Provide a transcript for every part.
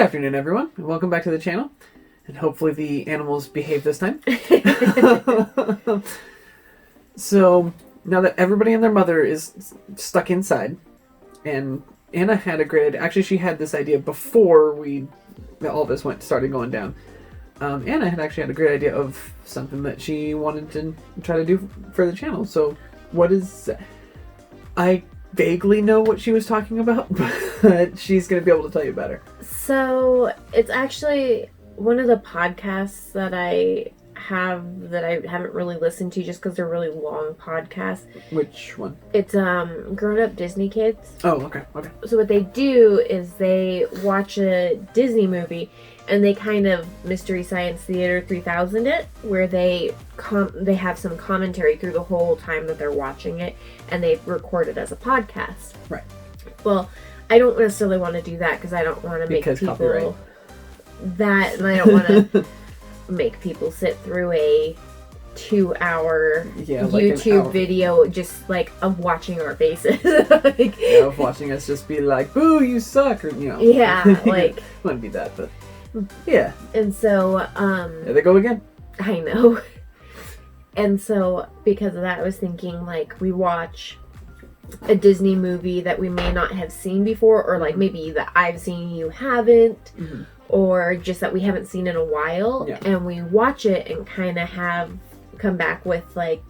afternoon, everyone, and welcome back to the channel. And hopefully the animals behave this time. So, now that everybody and their mother is stuck inside, and Anna had a great idea. Actually, she had this idea before all this started going down. Anna had actually had a great idea of something that she wanted to try to do for the channel. So, what is... I vaguely know what she was talking about, but she's going to be able to tell you better. So, it's actually one of the podcasts that I haven't really listened to just because they're really long podcasts. Which one? It's Grown Up Disney Kids. Oh, okay. So what they do is they watch a Disney movie and they kind of Mystery Science Theater 3000 it, where they have some commentary through the whole time that they're watching it, and they record it as a podcast. Right. Well, I don't necessarily want to do that because I don't want to make people copyright. That, and I don't want to make people sit through a 2-hour YouTube video just like of watching our faces. Of watching us just be like, "Boo, you suck," or Yeah, like wouldn't be that, but yeah. And so there they go again. I know. And so because of that, I was thinking like we watch a Disney movie that we may not have seen before, or like maybe that I've seen you haven't. Mm-hmm. Or just that we haven't seen in a while, and we watch it and kind of come back with like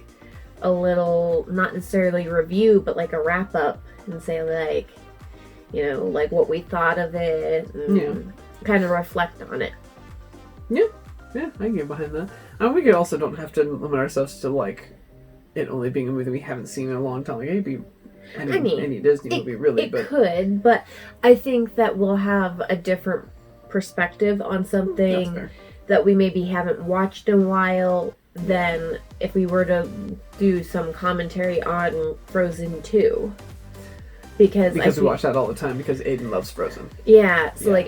a little, not necessarily review, but like a wrap up and say like, like what we thought of it and kind of reflect on it. Yeah, I can get behind that. And we also don't have to limit ourselves to like it only being a movie that we haven't seen in a long time. Like it could be any Disney movie, really. It could, but I think that we'll have a different perspective on something that we maybe haven't watched in a while than if we were to do some commentary on Frozen 2. Because we watch that all the time because Aiden loves Frozen. Yeah, so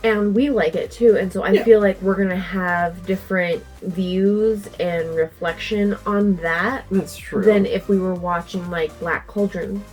and we like it too, and so I feel like we're gonna have different views and reflection on that. That's true. Than if we were watching like Black Cauldron,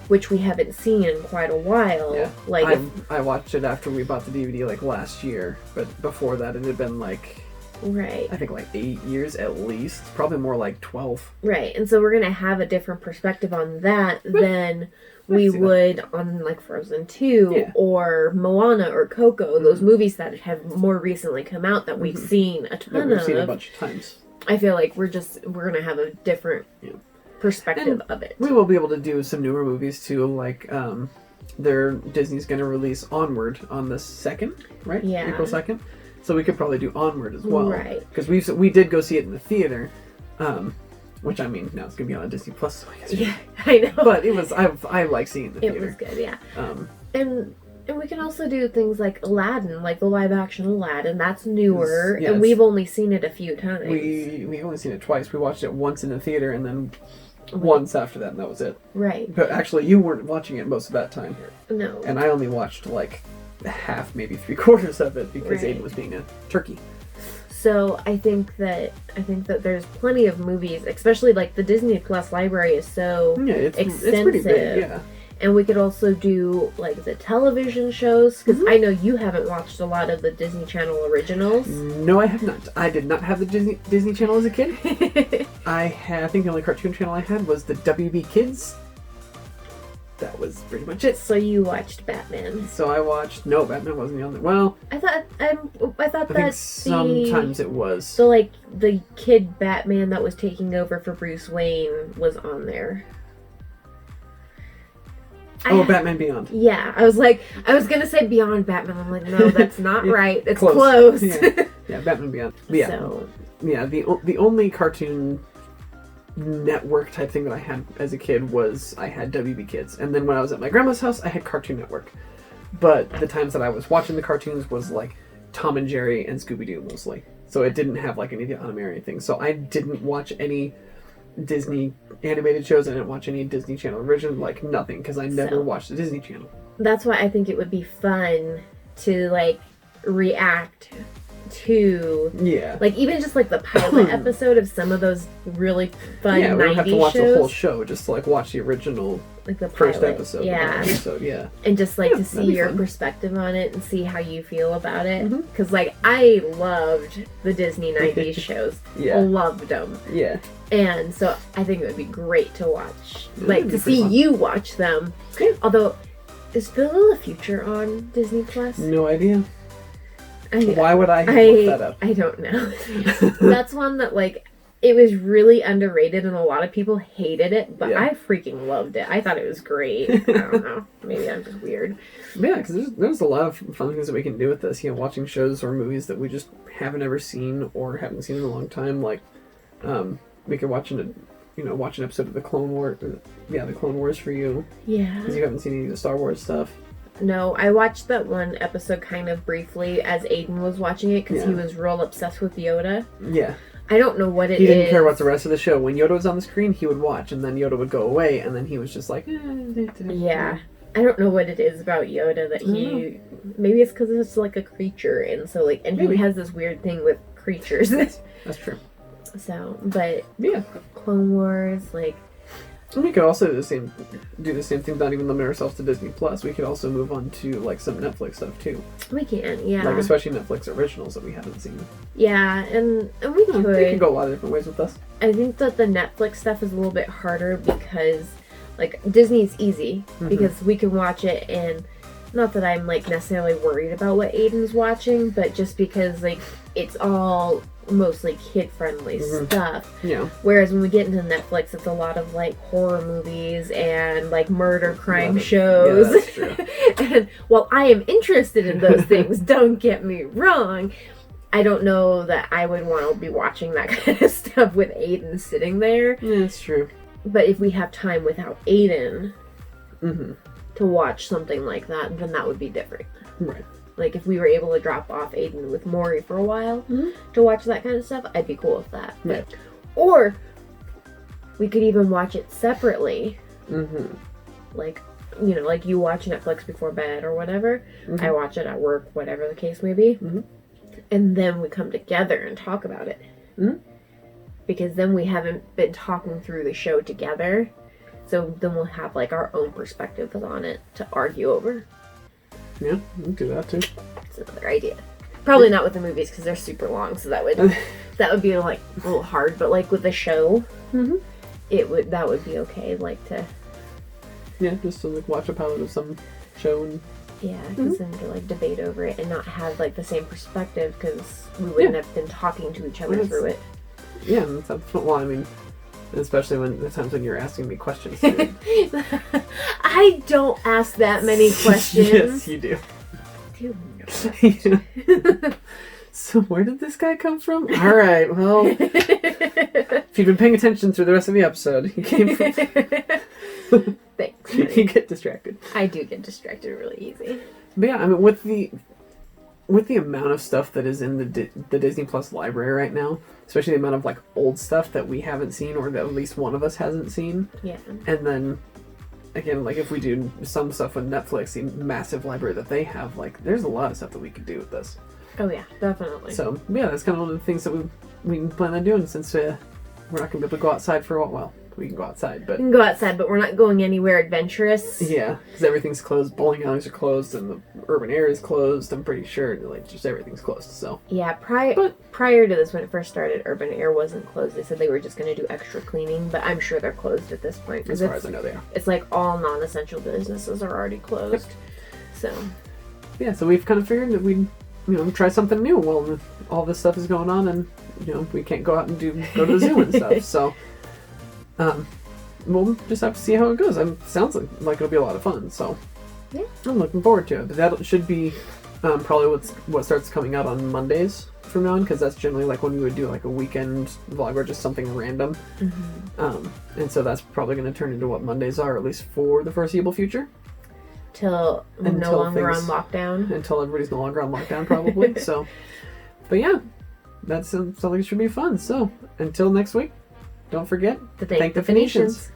which we haven't seen in quite a while. Yeah. Like I watched it after we bought the DVD like last year, but before that it had been like I think like 8 years at least, probably more like 12. Right, and so we're gonna have a different perspective on that than we would on like Frozen 2 or Moana or Coco, those movies that have more recently come out that we've seen a ton of. We've seen a bunch of times. I feel like we're gonna have a different perspective of it. We will be able to do some newer movies too, like Disney's going to release Onward on the 2nd, right? Yeah. April 2nd. So we could probably do Onward as well. Right. Because we did go see it in the theater, which I mean now it's going to be on Disney Plus. So I guess yeah, I know. But it was I like seeing the theater. It was good, yeah. And we can also do things like Aladdin, like the live action Aladdin. That's newer, and we've only seen it a few times. We only seen it twice. We watched it once in the theater and then once after that, and that was it. Right. But actually, you weren't watching it most of that time. No. And I only watched like half, maybe 3/4 of it because Aiden was being a turkey. So I think that there's plenty of movies, especially like the Disney Plus library is so extensive. It's pretty big, yeah. And we could also do like the television shows, because I know you haven't watched a lot of the Disney Channel originals. No, I have not. I did not have the Disney Channel as a kid. I think the only cartoon channel I had was the WB Kids. That was pretty much it. So you watched Batman. So I watched. No, Batman wasn't the only. Well, I thought I think sometimes it was. So like the kid Batman that was taking over for Bruce Wayne was on there. Batman Beyond. Yeah, I was gonna say Beyond Batman. I'm like, no, that's not right. It's close. close. Yeah, Batman Beyond. But yeah, so, the only cartoon network type thing that I had as a kid was I had WB Kids, and then when I was at my grandma's house, I had Cartoon Network. But the times that I was watching the cartoons was like Tom and Jerry and Scooby Doo mostly. So it didn't have like any of the anime or anything. So I didn't watch any Disney animated shows. I didn't watch any Disney Channel original, like nothing, because I never watched the Disney Channel. That's why I think it would be fun to like react 2. Yeah. Like, even just, like, the pilot episode of some of those really fun 90s shows. Yeah, we don't have to watch the whole show, just to, like, watch the original like the first pilot. episode. Yeah. Yeah. And just, like, to see your fun. perspective on it and see how you feel about it. Mm-hmm. Because, like, I loved the Disney 90s shows. Yeah. Loved them. Yeah. And so I think it would be great to watch. Yeah, like, to see fun. you watch them. Yeah. Although, is Bill of the Future on Disney Plus? No idea. Why would I look that up? I don't know. That's one that, like, it was really underrated and a lot of people hated it, but I freaking loved it. I thought it was great. I don't know. Maybe I'm just weird. Yeah, because there's a lot of fun things that we can do with this. You know, watching shows or movies that we just haven't ever seen or haven't seen in a long time. Like, we could watch an episode of the Clone Wars. The Clone Wars for you. Yeah. Because you haven't seen any of the Star Wars stuff. No, I watched that one episode kind of briefly as Aiden was watching it because he was real obsessed with Yoda. Yeah. I don't know what it is. He didn't care about the rest of the show. When Yoda was on the screen, he would watch, and then Yoda would go away, and then he was just like, Yeah. I don't know what it is about Yoda that he... Maybe it's because it's like a creature, and so, like, and he has this weird thing with creatures. That's true. So, but... Yeah. Clone Wars, like... And we could also do the same thing, not even limit ourselves to Disney Plus. We could also move on to, like, some Netflix stuff, too. We can, yeah. Like, especially Netflix originals that we haven't seen. Yeah, and we could. They could go a lot of different ways with us. I think that the Netflix stuff is a little bit harder because, like, Disney's easy because we can watch it, and not that I'm, like, necessarily worried about what Aiden's watching, but just because, like, it's all mostly kid-friendly stuff. Yeah. Whereas when we get into Netflix, it's a lot of, like, horror movies and, like, murder crime shows. Yeah, that's true. And while I am interested in those things, don't get me wrong, I don't know that I would want to be watching that kind of stuff with Aiden sitting there. Yeah, that's true. But if we have time without Aiden to watch something like that, then that would be different. Right. Like, if we were able to drop off Aiden with Maury for a while to watch that kind of stuff, I'd be cool with that. Right. Or we could even watch it separately. Like, you know, like you watch Netflix before bed or whatever. I watch it at work, whatever the case may be. And then we come together and talk about it. Because then we haven't been talking through the show together. So then we'll have, like, our own perspectives on it to argue over. Yeah, we can do that too. It's another idea. Probably not with the movies because they're super long, so that would be, like, a little hard. But, like, with the show, that would be okay. Like, to just to, like, watch a pilot of some show and because then to, like, debate over it and not have, like, the same perspective because we wouldn't have been talking to each other through it. Yeah, that's well, I mean, especially when the times when you're asking me questions. I don't ask that many questions. Yes, you do. So where did this guy come from? All right, well, if you've been paying attention through the rest of the episode, he came from... Thanks. You get distracted. I do get distracted really easy. But yeah, I mean, with the amount of stuff that is in the Disney Plus library right now, especially the amount of, like, old stuff that we haven't seen or that at least one of us hasn't seen. Yeah. And then, again, like, if we do some stuff with Netflix, the massive library that they have, like, there's a lot of stuff that we could do with this. Oh, yeah, definitely. So, yeah, that's kind of one of the things that we plan on doing since we're not going to be able to go outside for a while. Well, we can go outside, but... We can go outside, but we're not going anywhere adventurous. Yeah, because everything's closed. Bowling alleys are closed, and the urban area is closed. I'm pretty sure, like, just everything's closed, so... Yeah, prior to this, when it first started, urban air wasn't closed. They said they were just going to do extra cleaning, but I'm sure they're closed at this point. As far as I know, they are. It's like all non-essential businesses are already closed, so... Yeah, so we've kind of figured that we'd, try something new while all this stuff is going on, and, we can't go out and go to the zoo and stuff, so... We'll just have to see how it goes. Sounds like it'll be a lot of fun, so yeah, I'm looking forward to it. But that should be probably what starts coming out on Mondays from now on, because that's generally like when we would do like a weekend vlog or just something random. And so that's probably going to turn into what Mondays are, at least for the foreseeable future. Until no longer on lockdown. Until everybody's no longer on lockdown, probably. So, but yeah, that's something that should be fun. So until next week. Don't forget to thank the Phoenicians.